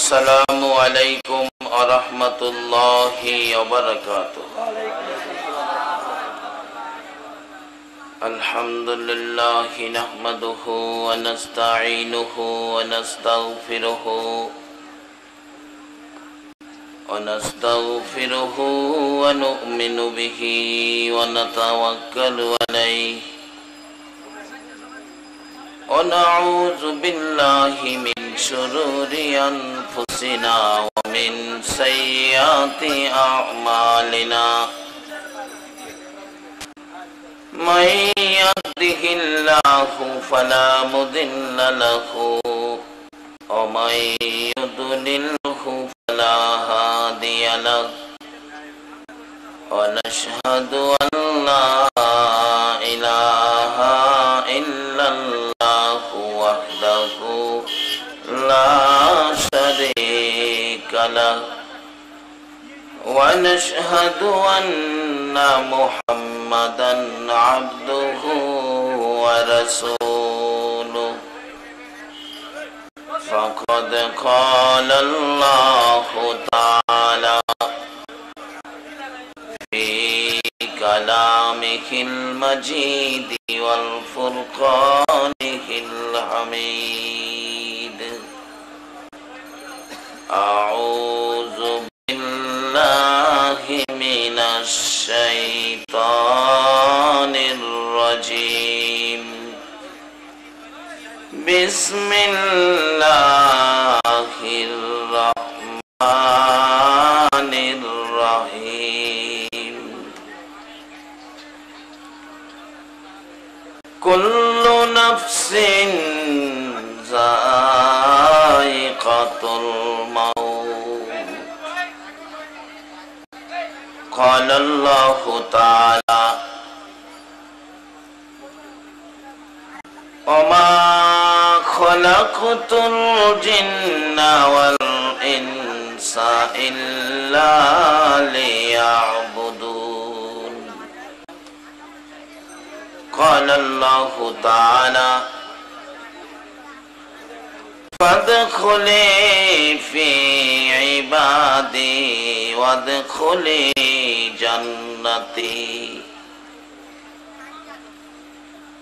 अस्सलामु अलैकुम वरहमतुल्लाहि वबरकातुह। अल्हम्दुलिल्लाहि नहमदुहु व नस्तईनुहु व नस्तगफिरुहु व नु'मिनु बिही व नतवक्कलु अलैहि व नऊज़ु बिल्लाहि मिन शुरूरि अनफुसिना व मिन सय्यिआति अअमालिना। मन यहदिहिल्लाहु फला मुदिल्ल लहु व मन युद्लिल्हु फला हादिय लहु। व नशहदु अन ला इलाहा इल्लल्लाहु वहदहु ला शरीका लहु व नशहदु अन्ना मुहम्मदन अब्दुहु व रसूलुहु। फ़क़द क़ाल अल्लाहु तआला फ़ी कलामिहिल मजीद वल फ़ुरक़ानिहिल हमीद। अऊज़ु बिल्लाहि मिनश शैतानिर रजीम। बिस्मिल्लाहिर रहमानिर रहीम। कुल्लु नफ्सिन ज़ाइक़तुल मौत। क़ाल अल्लाहु तआला वमा खलक़तुल जिन्ना वल इंसा इल्ला लियअबुदून। क़ाल अल्लाहु तआला फदखुली फी इबादी वदखुली जन्नती।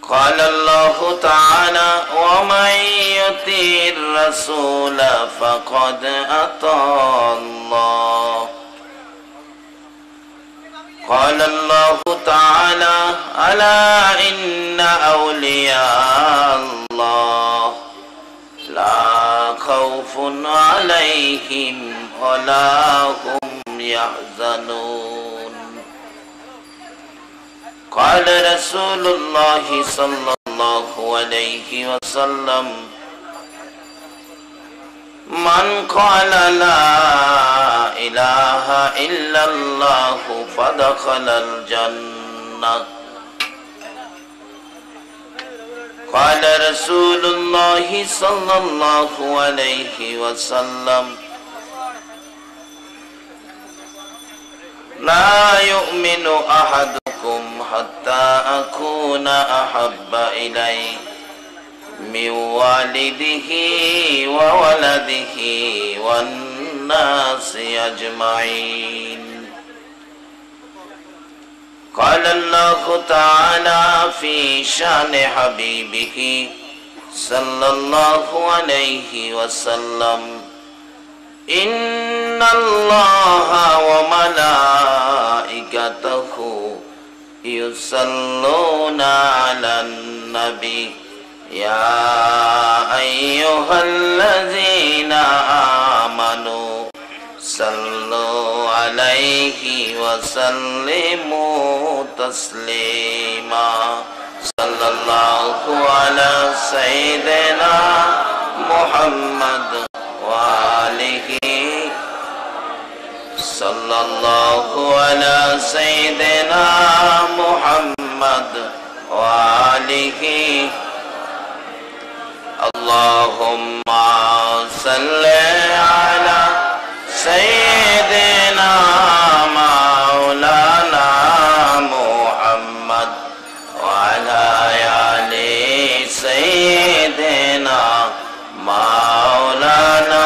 क़ाल अल्लाहु तआला वमन युतिइर रसूल फ़क़द अताअल्लाह। क़ाल अल्लाहु तआला अला इन्ना औलिया अल्लाह ला खौफुन अलैहिम वला हुम यहज़नून। क़ाल रसूलुल्लाहि सल्लल्लाहु अलैहि वसल्लम मन क़ाला ला इलाहा इल्लल्लाहु फदखलल जन्नह। क़ाल रसूलुल्लाहि सल्लल्लाहु अलैहि वसल्लम ला युमिनु अहदुकुम हत्ता अकूना अहब्बा इलैहि मिन वालिदिही व वलदिही वन नासि अजमईन। क़ाल अल्लाहु तआला फ़ी शान हबीबिही सल्लल्लाहु अलैहि वसल्लम इन्नल्लाहा व मलाइकतहु युसल्लूना अलन नबी या अय्युहल्लज़ीना आमनू सल्लु अलैहि वसल्लिमू तस्लीमा। सल्लल्लाहु अला सय्यिदिना मुहम्मद व आलिहि। सल्लल्लाहु अला सय्यिदिना मुहम्मद व आलिहि। अल्लाहुम्मा सल्लि अला सय्यिदिना मौलाना मुहम्मद व अला आलि सय्यिदिना मौलाना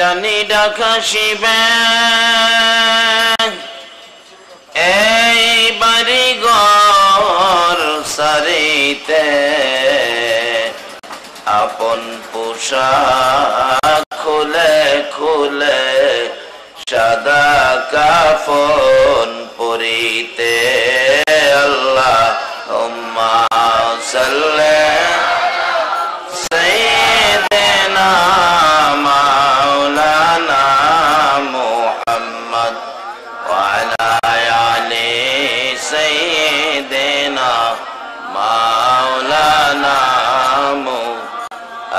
জানি ডাকাশিবে এই বাড়ি ঘর সারিতে আপন পোশাক খুলে খুলে সাদা কাফন পরিতে আল্লাহুম্মা সাল্লি সাইয়্যিদিনা মাওলানা মুহাম্মদ ওয়া আলা আলি সাইয়্যিদিনা মাওলানা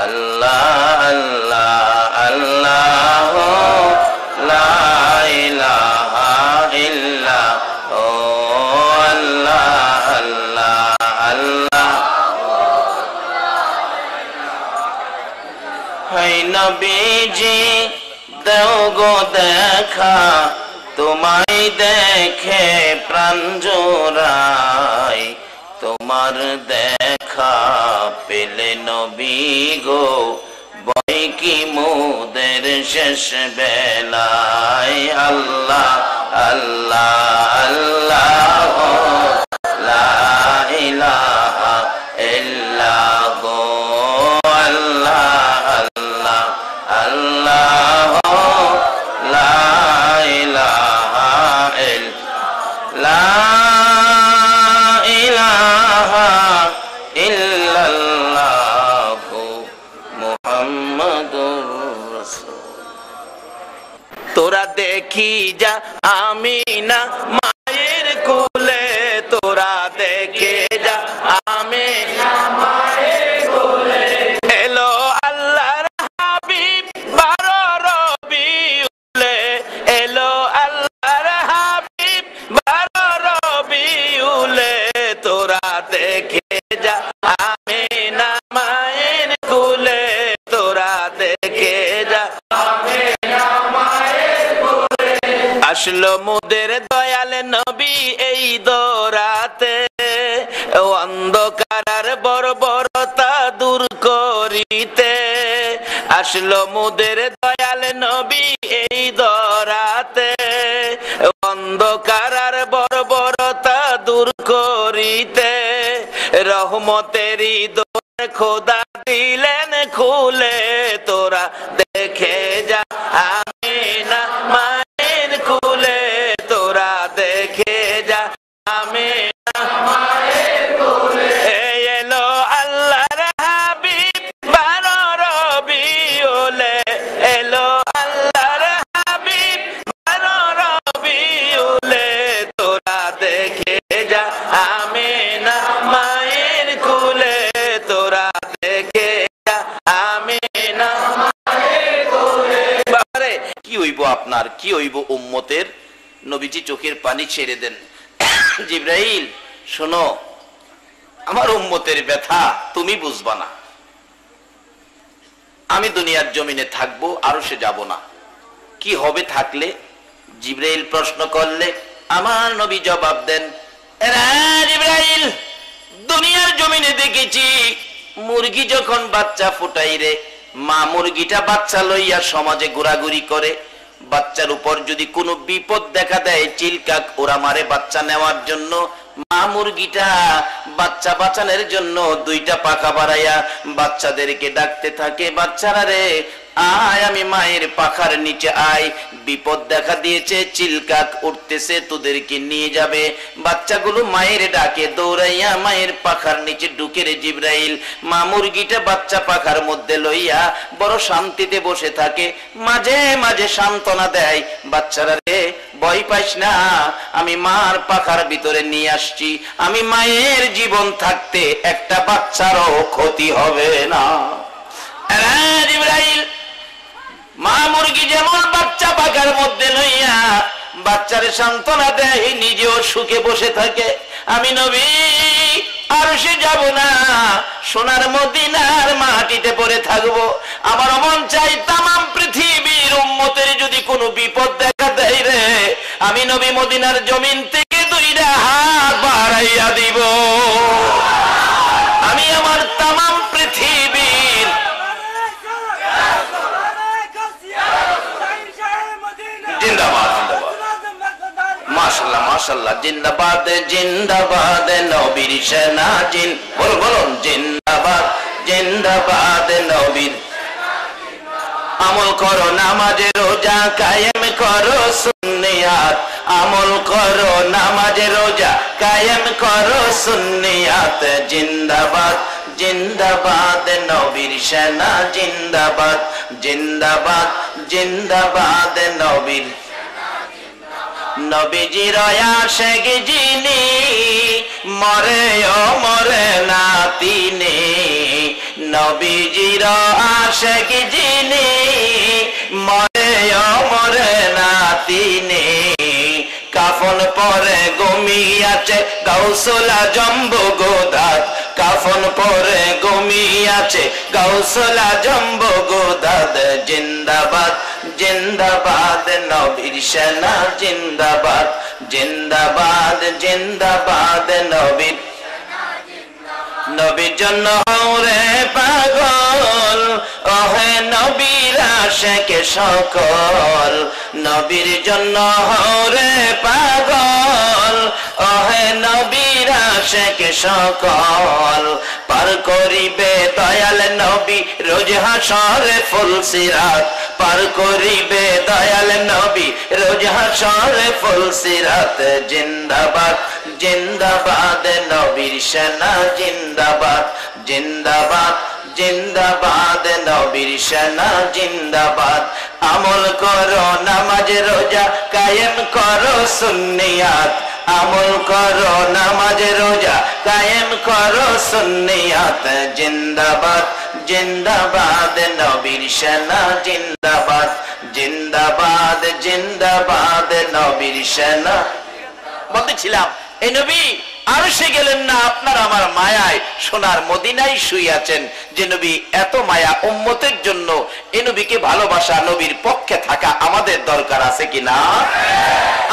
আল্লাহ আল্লাহ আল্লাহ লা ইলাহা ইল্লা আল্লাহ আল্লাহ আল্লাহ। হাই নবীজি দেও গো দেখা তোমায় দেখে প্রাণ জোড়ায় তোমার দেখা পেলে নবী গো বই কি মোদের শেষ বেলায় আল্লাহ আল্লাহ আল্লাহ লা ইলাহা ইল্লাল্লাহ আল্লাহ আল্লাহ আল্লাহ লা ইলাহা ইল্লাল্লাহ তোরা দেখি যা আমিনা মায়ের কোলে তোরা দেখে যা আমিনা মায়ের কোলে এলো আল্লাহর হাবিব 12 রবিউলে এলো আল্লাহর হাবিব 12 রবিউলে তোরা দেখে যা আমিনা মায়ের কোলে তোরা দেখে যা আমিনা আসলো মোদের দয়াল নবী এই দরাতে অন্ধকার বর্বরতা দূর করিতে আসলো মোদের দয়াল নবী এই দরাতে অন্ধকার বর্বরতা দূর করিতে রহমতেরই দোয়ার খোদা দিলেন খুলে তোরা দেখে যা আমিনা মায়ের কুলে তোরা দেখে যা আমিনা মায়ের কুলে এলো আল্লাহর হাবিব 12 রবিউলে এলো আল্লাহর হাবিব 12 রবিউলে তোরা দেখে যা আমিনা মায়ের কুলে তোরা দেখে যা আমিনা মায়ের কুলে। বাবারে কি হইব আপনার কি হইব উম্মতের নবীজি চোখের পানি ছেড়ে দেন জিবরাইল শোনো আমার উম্মতের ব্যথা তুমি বুঝবা না আমি দুনিয়ার জমিনে থাকবো আরশে যাব না কি হবে থাকলে জিবরাইল প্রশ্ন করলে আমার নবী জবাব দেন জিবরাইল দুনিয়ার জমিনে দেখেছি মুরগি যখন বাচ্চা ফুটাই রে মা মুরগিটা বাচ্চা লইয়া সমাজে ঘোরাঘুরি করে বাচ্চার উপর যদি কোনো বিপদ দেখা দেয় চিলকাক ওরা মারে বাচ্চা নেওয়ার জন্য মা মুরগিটা বাচ্চা বাঁচানোর জন্য 2টা পাখা বাড়াইয়া বাচ্চাদেরকে ডাকতে থাকে বাচ্চারা রে আয় আমি মায়ের পাখার নিচে আয় বিপদ দেখা দিয়েছে চিলকাক উঠতেছে তোদেরকে নিয়ে যাবে বাচ্চাগুলো মায়ের ডাকে দৌড়াইয়া মায়ের পাখার নিচে ঢুকে রে জিবরাইল মা মুরগিটা বাচ্চা পাখার মধ্যে লইয়া বড় শান্তিতে বসে থাকে মাঝে মাঝে সান্ত্বনা দেয় বাচ্চারা রে ভয় পাইস না আমি মার পাখার ভিতরে নিয়ে আসছি আমি মায়ের জীবন থাকতে একটা বাচ্চারও ক্ষতি হবে না জিবরাইল মা মুরগি যেমন বাচ্চা পাখার মধ্যে লইয়া বাচ্চারে সান্ত্বনা দেয় নিজেও সুখে বসে থাকে আমি নবী আরশে যাব না সোনার মদিনার মাটিতে পড়ে থাকবো আমার মন চাই তামাম পৃথিবীর উম্মতের যদি কোনো বিপদ দেখা দেয় রে আমি নবী মদিনার জমিন থেকে 2টা হাত বাড়াইয়া দিব আমি আমার তামাম পৃথিবীর মাশাআল্লাহ, জিন্দাবাদ জিন্দাবাদ নবীর সেনা জিন, বলুন জিন্দাবাদ জিন্দাবাদ নবীর। আমল করো নামাজ রোজা কায়েম করো সুন্নিয়াত, আমল করো নামাজ রোজা কায়েম করো সুন্নিয়াত। জিন্দাবাদ জিন্দাবাদ নবীর সেনা জিন্দাবাদ, জিন্দাবাদ জিন্দাবাদ নবীর। নবীজির আশিক যিনি মরে ও মরে না তিনি, নবীজির আশিক যিনি মরে ও মরে না তিনি। কাফন পরে ঘুমিয়াছে গাউসুল আজম বগদাদ, কাফন পরে ঘুমিয়াছে গাউসুল আজম বগদাদ। জিন্দাবাদ জিন্দাবাদ নবীর সেনা জিন্দাবাদ, জিন্দাবাদ জিন্দাবাদ নবীর। নবীর জন্য রে পাগল ওহে নবীর আশিক সকল, নবীর জন্য রে পাগল ওহে নবীর আশিক সকল। পার করিবে দয়াল নবী রোজ হাসরে ফুলসিরাত, পার করিবে দয়াল নবী রোজ হাসরে ফুলসিরাত। জিন্দাবাদ জিন্দাবাদ নবীর সেনা জিন্দাবাদ, জিন্দাবাদ জিন্দাবাদ নবীর সেনা জিন্দাবাদ। আমল করো নামাজ রোজা কায়েম করো সুন্নিয়াত, আমল করো নামাজ রোজা কায়েম করো সুন্নিয়াত। জিন্দাবাদ জিন্দাবাদ নবীর সেনা জিন্দাবাদ, জিন্দাবাদ জিন্দাবাদ নবীর সেনা। বলতেছিলাম এই নবী আরশে গেলেন না, আপনার আমার মায়ায় সোনার মদিনায় শুইয়াছেন। যে নবী এত মায়া উম্মতের জন্য, এই নবীকে ভালোবাসা, নবীর পক্ষে থাকা আমাদের দরকার আছে কিনা?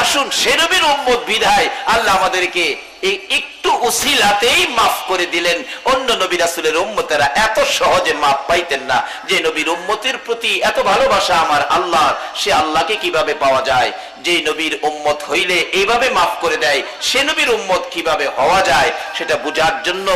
আসুন সে নবীর উম্মত বিধায় আল্লাহ আমাদেরকে এই একটু উসিলাতেই মাফ করে দিলেন। অন্য নবী রাসূলের উম্মতেরা এত সহজে মাফ পাইতেন না। যে নবীর উম্মতের প্রতি এত ভালোবাসা আমার আল্লাহ, সে আল্লাহকে কিভাবে পাওয়া যায়? যে নবীর উম্মত হইলে এইভাবে মাফ করে দেয়, সে নবীর উম্মত কিভাবে হওয়া যায় সেটা বোঝার জন্য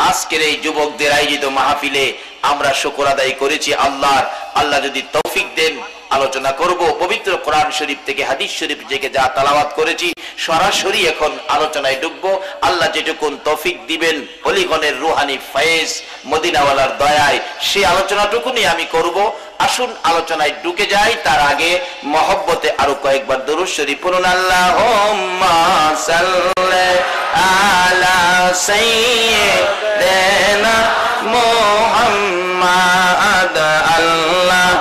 আজকের এই যুবকদের আয়োজিত মাহফিলে আমরা শুকর আদায় করেছি আল্লাহর। আল্লাহ যদি তৌফিক দেন আলোচনা করব পবিত্র কোরআন শরীফ থেকে, হাদিস শরীফ থেকে যা তেলাওয়াত করেছি সরাসরি এখন আলোচনায় ঢুকবো। আল্লাহ যেটুকুন তৌফিক দিবেন অলিগণের রুহানি ফয়েজ মদিনাওয়ালার দয়ায়, সেই আলোচনাটুকুনি আমি করব। আসুন আলোচনায় ঢুকে যাই, তার আগে মহব্বতে আরো কয়েকবার দরুদ শরীফ পড়ুন। আল্লাহুম্মা সাল্লি আলা সাইয়্যিদিনা মুহাম্মাদ। আল্লাহ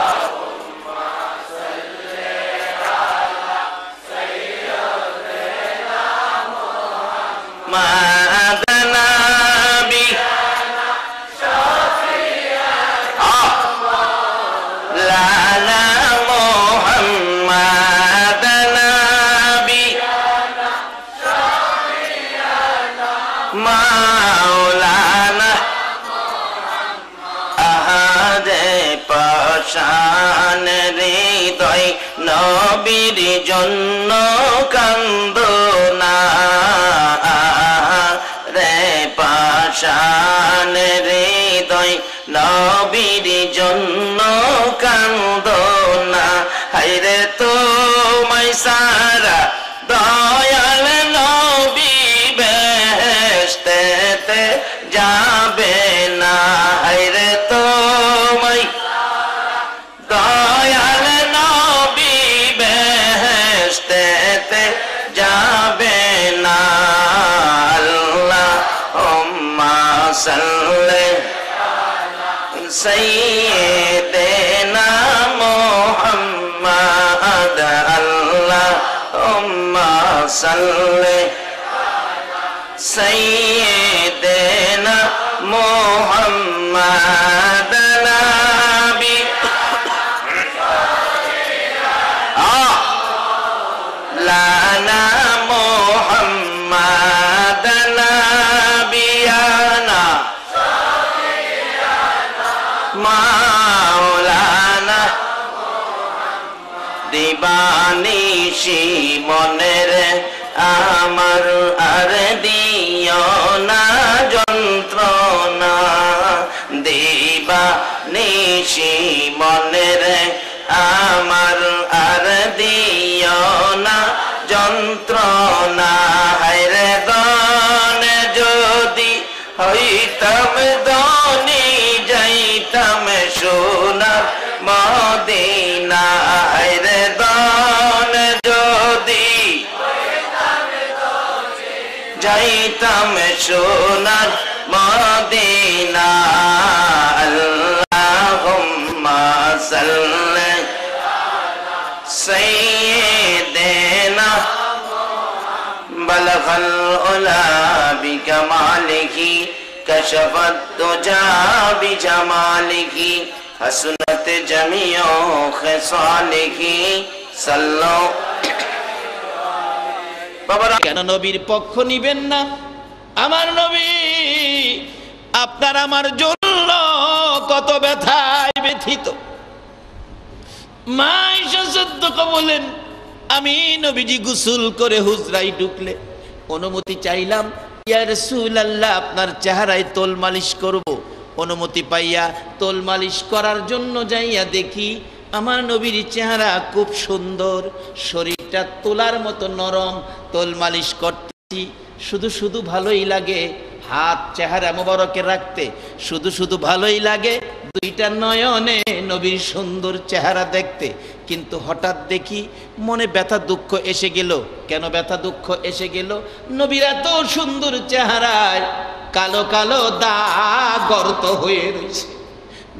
মাদনাবি লালা মুহাম্মাদ নবী মাওলানা আহাদে পাশান হৃদয় নবীর জন্য কান্দনা রে, পাশান হৃদয় নবীর জন্য কান্দনা। হায়রে তোমায় সারা দয়াল নবী বেহেশতেতে যাবে না। হায়রে তোমায় দয়াল নবী বেহেশতেতে যাবে না। আল্লাহুম্মা সাল্লি সাইয়্যিদিনা মুহাম্মাদ। আল্লাহুম্মা সাল্লি সাইয়্যিদিনা মুহাম্মাদ নবী লানা মুহাম্মাদ নবিয়ানা মাওলানা। দিবানিশি মনের আমার আর দিও না যন্ত্রণা, দিবা নিশি মনে রে আমার আর দিও না যন্ত্রণা। হায়রে দন যদি হইতাম ধনী যাইতাম সোনার মদিনা। হায়রে দন যদি যাইতাম সোনার মদিনা। আল্লাহুম্মা সাল্লি সাইয়্যিদিনা বালাগাল উলা বিকামালিহি কাশাফাত তুজা বিজামালিহি হাসনাত জামিউ খিসালিহি সাল্লু। বাবারা কেন নবীর পক্ষ নিবেন না? আমার নবী আপনার আমার জন্য কত ব্যথায় ব্যথিত। মা আয়েশা সিদ্দিকা বলেন, আমি নবীজি গোসল করে হুজরায় ঢুকলে অনুমতি চাইলাম, ইয়া রাসূলুল্লাহ আপনার চেহারায় তোল মালিশ করব। অনুমতি পাইয়া তোল মালিশ করার জন্য যাইয়া দেখি আমার নবীর চেহারা খুব সুন্দর, শরীরটা তোলার মতো নরম। তোল মালিশ করতেছি, শুধু শুধু ভালোই লাগে হাত চেহারা মোবারকে রাখতে, শুধু শুধু ভালোই লাগে দুইটা নয়নে নবীর সুন্দর চেহারা দেখতে। কিন্তু হঠাৎ দেখি মনে ব্যথা দুঃখ এসে গেল। কেন ব্যথা দুঃখ এসে গেল? নবীর এত সুন্দর চেহারায় কালো কালো দাগ গর্ত হয়ে রয়েছে।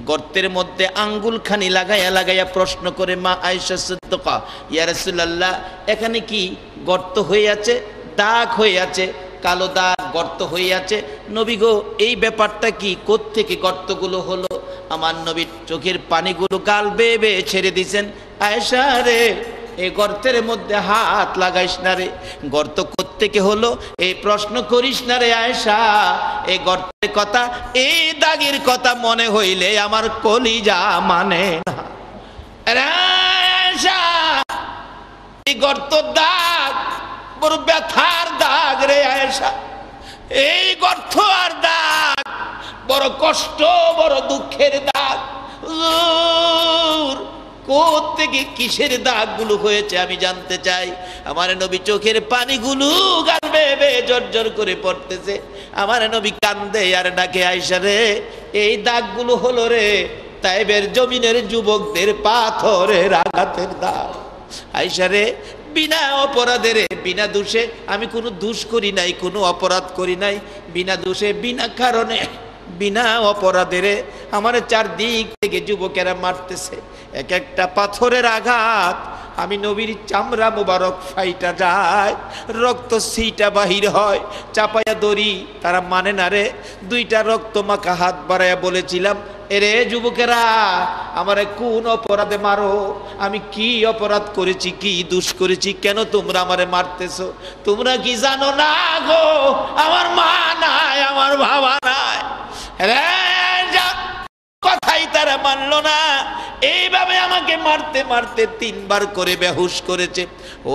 গর্তের মধ্যে আঙ্গুলখানি লাগাইয়া লাগাইয়া প্রশ্ন করে মা আয়েশা সিদ্দিকা, ইয়া রাসূলুল্লাহ এখানে কি গর্ত হয়ে আছে, দাগ হয়ে আছে, কালো দাগ গর্ত হয়ে আছে? নবী গো এই ব্যাপারটা কি, কোত্থেকে গর্তগুলো হলো? আমার নবীর চোখের পানিগুলো গাল বেয়ে বেয়ে ছেড়ে দিয়েছেন। আয়েশা রে এই গর্তের মধ্যে হাত লাগাইস না রে, গর্ত কোত্থেকে হলো এই প্রশ্ন করিস না রে আয়েশা। এই গর্তের কথা, এই দাগের কথা মনে হইলে আমার কলিজা মানে না। আয়েশা এই গর্ত দাগ বড় ব্যথার দাগ রে আয়েশা, এই গর্ত আর দাগ বড় কষ্ট, বড় দুঃখের দাগ। কোত্থেকে কিসের দাগগুলো হয়েছে আমি জানতে চাই। আমার নবী চোখের পানিগুলো গাল বেয়ে বেয়ে জর্জর করে পড়তেছে। আমার নবী কান্দে আর ডাকে, আয়েশা রে এই দাগগুলো হলো রে তায়েবের জমিনের যুবকদের পাথরের আঘাতের দাগ। আয়েশা রে বিনা অপরাধে রে, বিনা দোষে, আমি কোনো দোষ করি নাই, কোনো অপরাধ করি নাই, বিনা দোষে বিনা কারণে বিনা অপরাধে রে আমার চারদিক থেকে যুবকেরা মারতেছে। এক একটা পাথরের আঘাত আমি নবীর চামড়া মোবারক ফাইটা যায়, রক্ত সিটা বাহির হয়, চাপায়া দড়ি তারা মানে না রে। দুইটা রক্ত মাখা হাত বাড়াইয়া বলেছিলাম, এরে যুবকেরা আমারে কোন অপরাধে মারো? আমি কি অপরাধ করেছি, কি দোষ করেছি, কেন তোমরা আমারে মারতেছো? তোমরা কি জানো না গো আমার মা নাই, আমার বাবা নাই? কথাই তারা মানলো না। এইভাবে আমাকে মারতে মারতে 3 বার করে বেহুশ করেছে।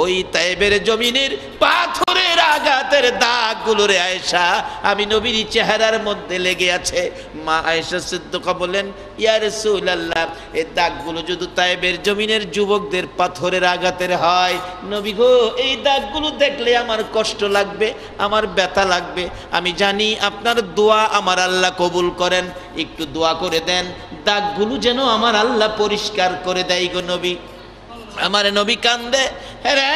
ওই তায়েবের জমিনের পাথরের আঘাতের দাগগুলো রে আয়েশা আমি নবীর চেহারার মধ্যে লেগে আছে। মা আয়েশা সিদ্দিকা বলেন, ইয়া রাসূলুল্লাহ এই দাগগুলো যদি তায়েবের জমিনের যুবকদের পাথরের আঘাতের হয়, নবী গো এই দাগগুলো দেখলে আমার কষ্ট লাগবে, আমার ব্যথা লাগবে। আমি জানি আপনার দোয়া আমার আল্লাহ কবুল করেন, একটু দোয়া করে দেন দাগগুলো যেন আমার আল্লাহ পরিষ্কার করে দেয় গো নবী। আমার নবী কান্দে, রে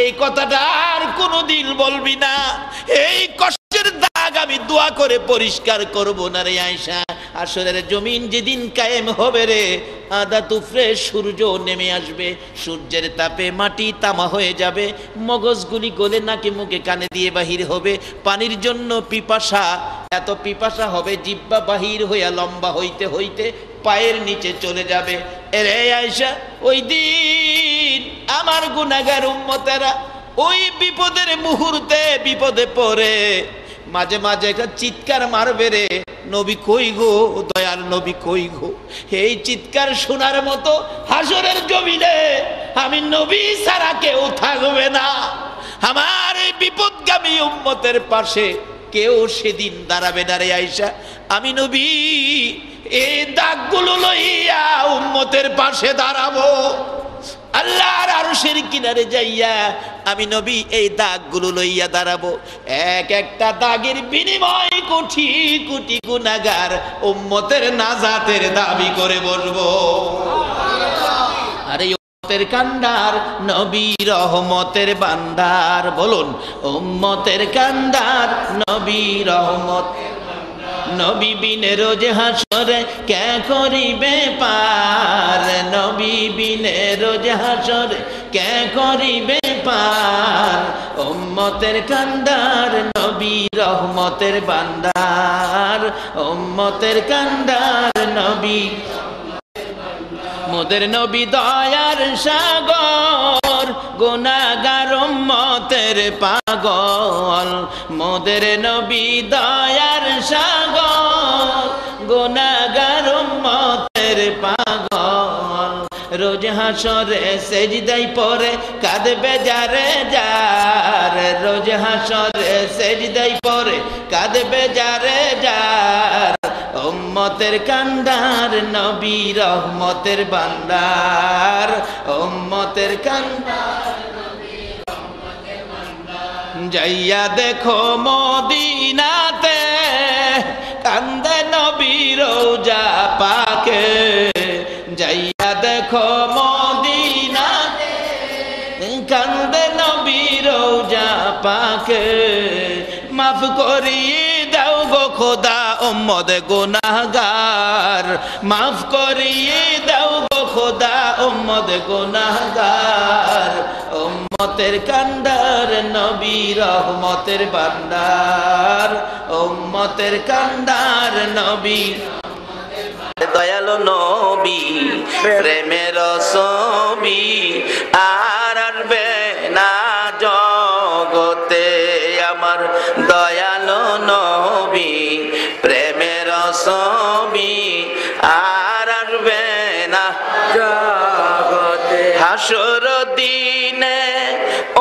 এই কথাটা আর কোনোদিন বলবি না, এই কষ্টের দাগ আমি দোয়া করে পরিষ্কার করব না রে আয়েশা। আসরের জমিন যেদিন কায়েম হবে রে, আদা তুফরে সূর্য নেমে আসবে, সূর্যের তাপে মাটি তামা হয়ে যাবে, মগজগুলি গলে নাকে মুখে কানে দিয়ে বাহির হবে, পানির জন্য পিপাসা, এত পিপাসা হবে জিহ্বা বাহির হইয়া লম্বা হইতে হইতে পায়ের নিচে চলে যাবে। এরে আয়েশা ওই দিন আমার গুনাহগার উম্মতেরা ওই বিপদের মুহূর্তে বিপদে পড়ে মাঝে মাঝে একটা চিৎকার মারবে রে, নবী কই গো, দয়ার নবী কই গো। এই চিৎকার শোনার মতো হাসরের জমিনে আমি নবী ছাড়া কেউ থাকবে না। আমার এই বিপদগামী উম্মতের পাশে কেউ সেদিন দাঁড়াবে না রে আয়েশা। আমি নবী এই দাগগুলো লইয়া উম্মতের পাশে দাঁড়াবো। আল্লাহর আরশের কিনারে যাইয়া আমি নবী এই দাগগুলো লইয়া দাঁড়াবো। এক একটা দাগের বিনিময় কোটি কোটি গুনাহগার উম্মতের নাজাতের দাবি করে বসবো। আরে উম্মতের কান্ডার নবী রহমতের বান্দার, বলুন উম্মতের কান্ডার নবী রহমত। নবী বিনে রোজ হাসরে কে করিবে পার, নবী বিনে রোজ হাসরে কে করিবে পার। উম্মতের কান্ডার নবী রহমতের বান্দার, উম্মতের কান্ডার নবী। মোদের নবী দয়ার সাগর, গুনাহগার উম্মতের পাগল। মোদের নবী দয়ার সাগর, গুনাহগার উম্মতের পাগল। রোজ হাসরে সেজদায় পড়ে কাঁদবে যারে যার, রোজ হাসরে সেজদায় পড়ে কাঁদবে যারে যার। উম্মতের কান্ডার নবী রহমতের বান্দার, উম্মতের কান্ডার যাইয়া দেখো মদিনাতে কান্দে নবী রওজা পাকে। যাইয়া দেখো মদিনাতে কান্দে নবী রওজা পাকে। মাফ করিয়ে দাও গো খোদা উম্মত গুনাহগার, মাফ করিয়ে দাও গো খোদা উম্মত গুনাহগার। উম্মতের কান্ডার নবী রহমতের বান্দার, উম্মতের কান্ডার নবী। দয়ালু নবী প্রেমের ছবি আর আসবে না জগতে। আমার দয়ালু নবী প্রেমের ছবি আর আসবে না জগতে। হাসর দিনে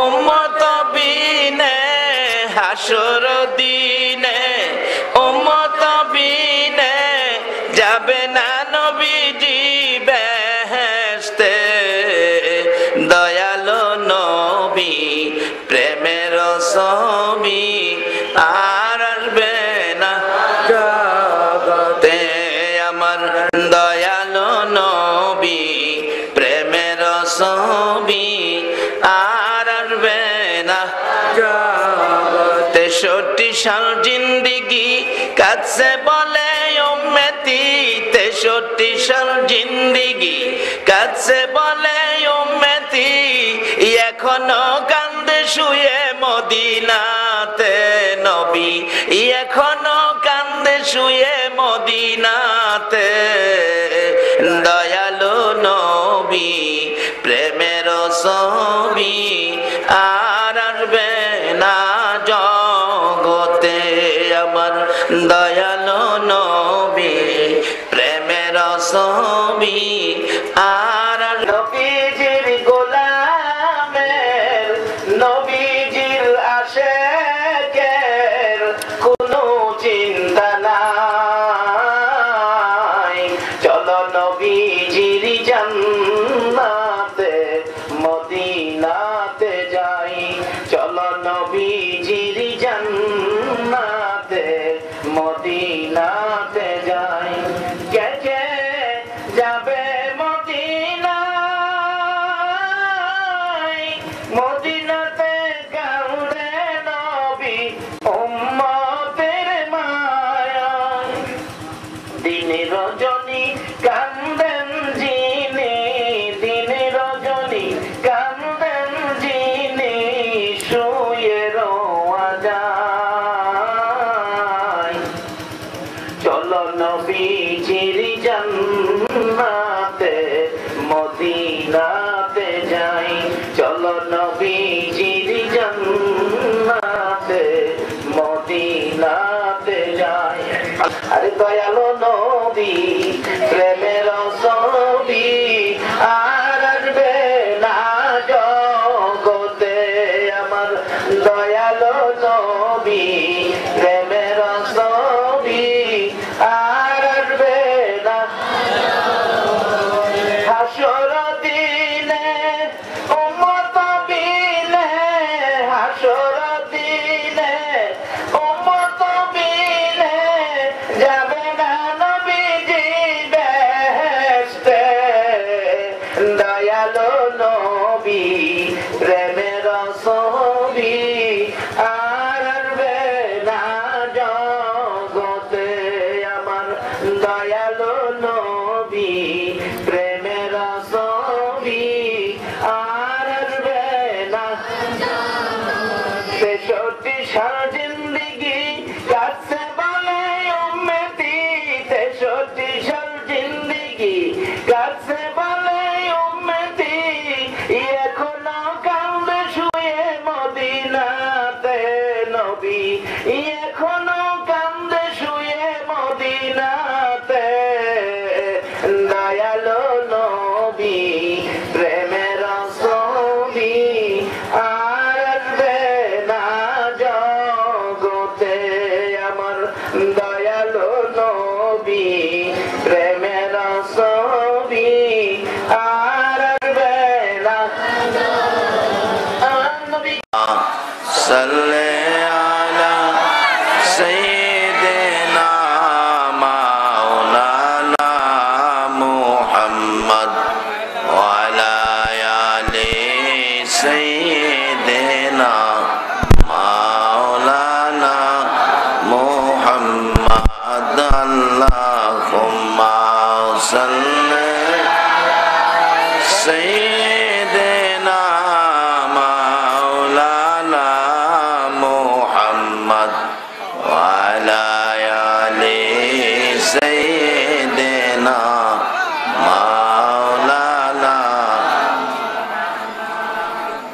উম্মত বিনে, হাসর দিনে উম্মত বিনে যাবে না নবীজি বেহেশতে। দয়ালু নবী প্রেমের ছবি আর আসবে না জগতে। আমার দয়ালু নবী প্রেমের ছবি আর আসবে না জগতে। 63 সাল জিন্দিগি কাছে বলে উম্মতি, 63 সাল জিন্দিগি কাছে বলে উম্মতি। এখনো কান্দে শুয়ে মদিনাতে নবী, এখনো কান্দে শুয়ে মদিনাতে। দয়ালু নবী প্রেমের ছবি আর আসবে না জগতে। আমার দয়ালু নবী প্রেমের ছবি আর নবীজির গোলামের, নবীজির আশেকের কোনো চিন্তা নাই। চলো নবীজির জান্নাতে মদিনাতে যাই, চলো নবীজির জান্নাতে মদিনাতে যাই। কে কে যাবে মদিনায়, মদিনাতে কান্দে নবী উম্মতের মায়ায়। দিনে রজনী কান্দেন যিনি, দিনে রজনী কান্দেন যিনি শুয়ে রোয়া যায়। চলো নবীজির জান্নাতে মদিনাতে যাই, চলো নবীজির জান্নাতে মদিনাতে যাই। আরে দয়ালো নবী প্রেমের ছবি আর আসবে না জগতে আমার দয়ালো নবী প্রেমের ছবি আর আসবে না হাসর দিনে উম্মত বিনে হাসর দিনে উম্মত বিনে যাবে না নবীজি বেহেশতে দয়ালো নবী প্রেমের ছবি আর আসবে না জগতে আমার দয়ালো নবী প্রেমের ছবি আর আসবে না 63 সাল জিন্দেগি কাটছে বলে উম্মতি 63 সাল জিন্দেগি কাটছে বলে উম্মতি এখনো কান্দে শুয়ে মদিনাতে নবী এখনো কান্দে শুয়ে মদিনাতে দয়ালো নবী প্রেমের ছবি আর আসবে না জগতে আমার দয়ালো নবী প্রেমের ছবি আর আসবে না আমার নবী সাল্লে আলা সাইয়্যিদিনা মাওলানা মুহাম্মদ ওয়া আলা আলি সাইয়্যিদিনা মাওলানা মুহাম্মদ আল্লাহুম্মা সাল্লি সাইয়্যিদিনা মাওলানা মুহাম্মদ ওয়া আলা আলি সাইয়্যিদিনা মাওলানা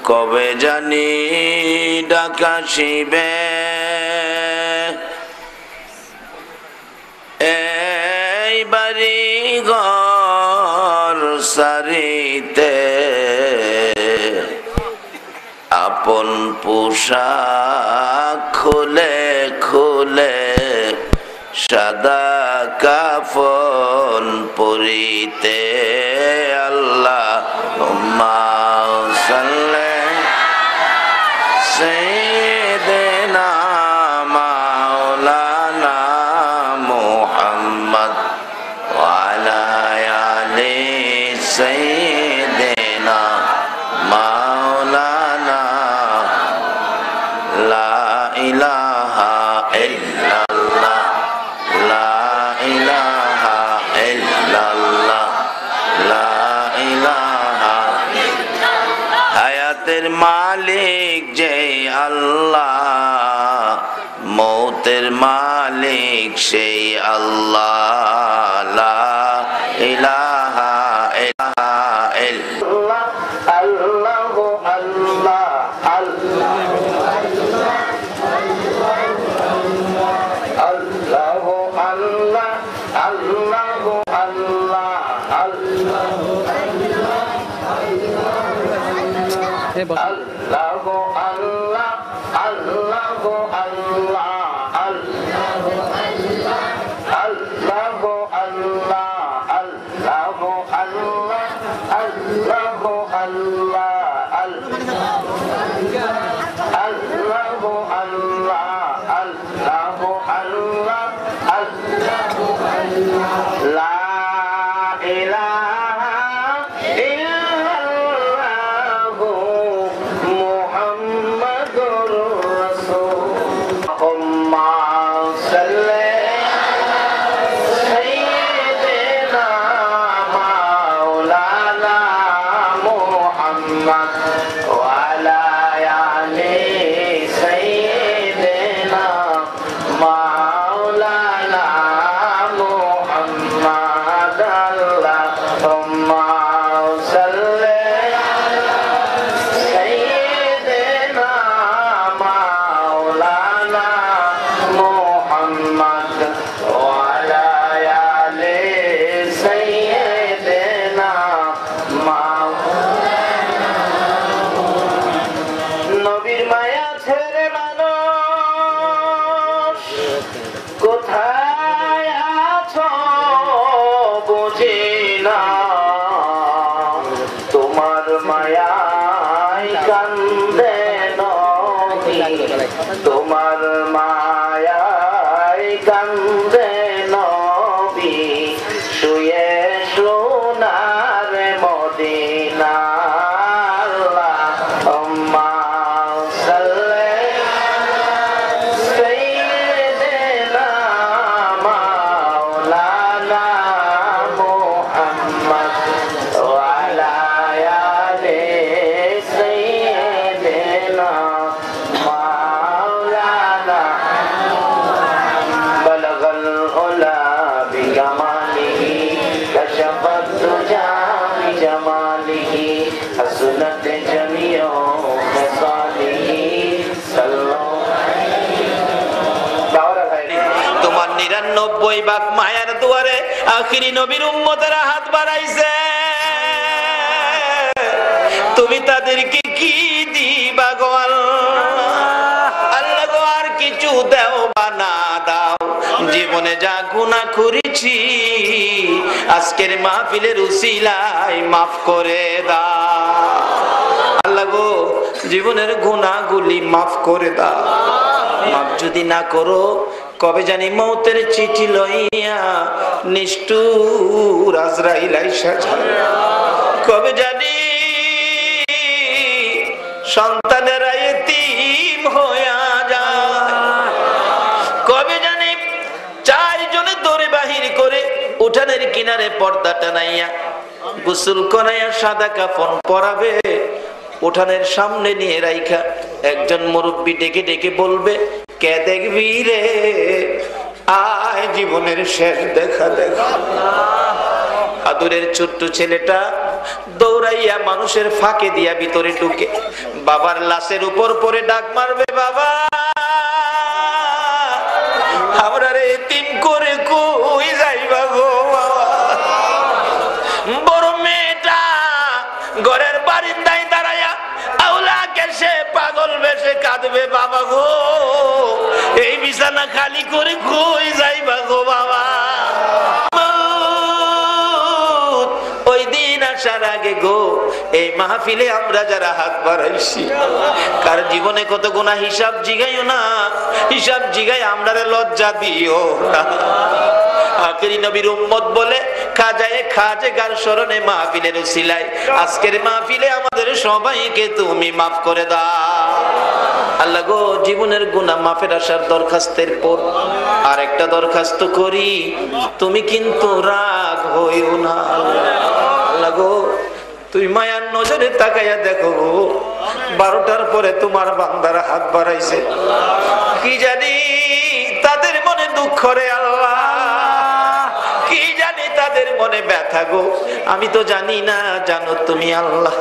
কবে জানি ডাকাশিবে এই বাড়ি ঘর সারিতে আপন পোশাক খুলে খুলে সাদা কাফন পরিতে আল্লাহুম্মা সাল্লি সাইয়্যিদিনা মাওলানা মুহাম্মদ ওয়া আলা আলি সাইয়্যিদিনা মাওলানা লা ইলাহা ইল্লাল্লাহ লা ইলাহা ইল্লাল্লাহ লা ইলাহা হায়াতের মালিক যে আল্লাহ মৌতের মালিক সেই আল্লাহ লা ইলাহা ইল্লাল্লাহ আল্লাহু আল্লাহ আল্লাহু আল্লাহ আল্লাহু আল্লাহ আল্লাহু আল্লাহু আল্লাহ আল্লাহু আল্লাহ আল্লাহু আল্লাহ আল্লাহু আল্লাহ আল্লাহু আল্লাহ আল্লাহু আল্লাহ আল্লাহু আল্লাহ আল্লাহু আল্লাহ লা ইলাহা ইল্লাল্লাহু মুহাম্মাদুর রাসূলুল্লাহ সাল্লি সাইয়্যিদিনা মাওলানা মুহাম্মদ ওয়া আলা আলি সাইয়্যিদিনা মাওলানা মুহাম্মদ আল্লাহুম্মা সাল্লি সাইয়্যিদিনা মাওলানা মুহাম্মদ ওয়া তোমার মায়ায় কান্দে নবী শুয়ে সোনার মদিনা আল্লাহুম্মা সাল্লি সাইয়্যিদিনা মাওলানা মুহাম্মদ ওয়া আলা আলি সাইয়্যিদিনা মাওলানা বালাগাল উলা বিকামালিহি কাশাফাত দুজা বিজামালিহি হাসনাত জামিউ মাসালিহি তোমার ৯৯ ভাগ মায়ার দুয়ারে আখিরি নবীর উম্মতেরা হাত বাড়াইছে, তুমি তাদেরকে কি দিবা গো আল্লাহ গো? আর কিছু দাও বা না দাও, জীবনে যা গুনাহ করেছি আজকের মাহফিলের উসিলায় মাফ করে দাও আল্লাহ গো। জীবনের গুনাহগুলি মাফ করে দাও। মাফ যদি না করো, কবে জানি মৌতের চিঠি লইয়া নিষ্ঠুর আজরাইল আইসা যায়, কবে জানি সন্তানেরা এতিম হইয়া যায়, কবে জানি চারজনে দৌড়ে বাহির করে উঠানের কিনারে পর্দা টানাইয়া গোসল করাইয়া সাদা কাফন পরাবে, উঠানের সামনে নিয়ে রাইখা একজন মুরব্বী ডেকে ডেকে বলবে, কে দেখবি রে আয় জীবনের শেষ দেখা দেখা। আদুরের ছোট্ট ছেলেটা দৌড়াইয়া মানুষের ফাঁকে দিয়া ভিতরে ঢুকে বাবার লাশের উপর পরে ডাক মারবে, বাবা আমরা রে এতিম করে কই যাইবা গো বাবা। বড় মেয়েটা ঘরের বারিন্দায় দাঁড়াইয়া আউলা কেসে পাগল বেশে কাঁদবে, বাবা গো এই বিছানা খালি করে কই যাইবা গো বাবা। ওই দিন আসার আগে গো এই মাহফিলে আমরা যারা হাত বাড়াইছি কার জীবনে কত গুনাহ হিসাব জিগাইও না, হিসাব জিগাই আমরা লজ্জা দিও না। আখিরি নবীর উম্মত বলে খাজায়ে খাজেগার শরণে মাহফিলের উসিলায় আজকের মাহফিলে আমাদের সবাইকে তুমি মাফ করে দাও আল্লাহ গো। জীবনের গুনাহ মাফের আসার দরখাস্তের পর আরেকটা দরখাস্ত করি, তুমি কিন্তু রাগ হইও না আল্লাহ গো। তুই মায়ার নজরে তাকাইয়া দেখো গো, 12টার পরে তোমার বান্দারা হাত বাড়াইছে, কি জানি তাদের মনে দুঃখ রে আল্লাহ, কি জানি তাদের মনে ব্যথা গো। আমি তো জানি না, জানো তুমি আল্লাহ।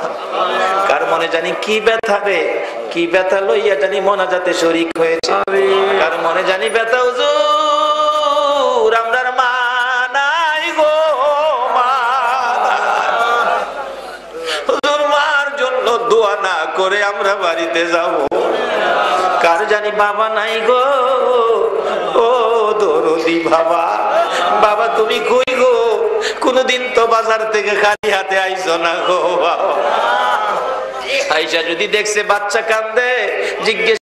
কার মনে জানি কি ব্যথা রে, কি ব্যথা লইয়া জানি মোনাজাতে শরীক হয়েছে, কার মনে জানি ব্যথা হুজুর আমরার মা নাই গো, মা হুজুর মার জন্য দোয়া না করে আমরা বাড়িতে যাব। কার জানি বাবা নাই গো, ও দরদি বাবা, বাবা তুমি কই গো? কোনদিন তো বাজার থেকে খালি হাতে আইছো না গো বাবা। আইসা যদি দেখছে বাচ্চা কান্দে, জিজ্ঞেস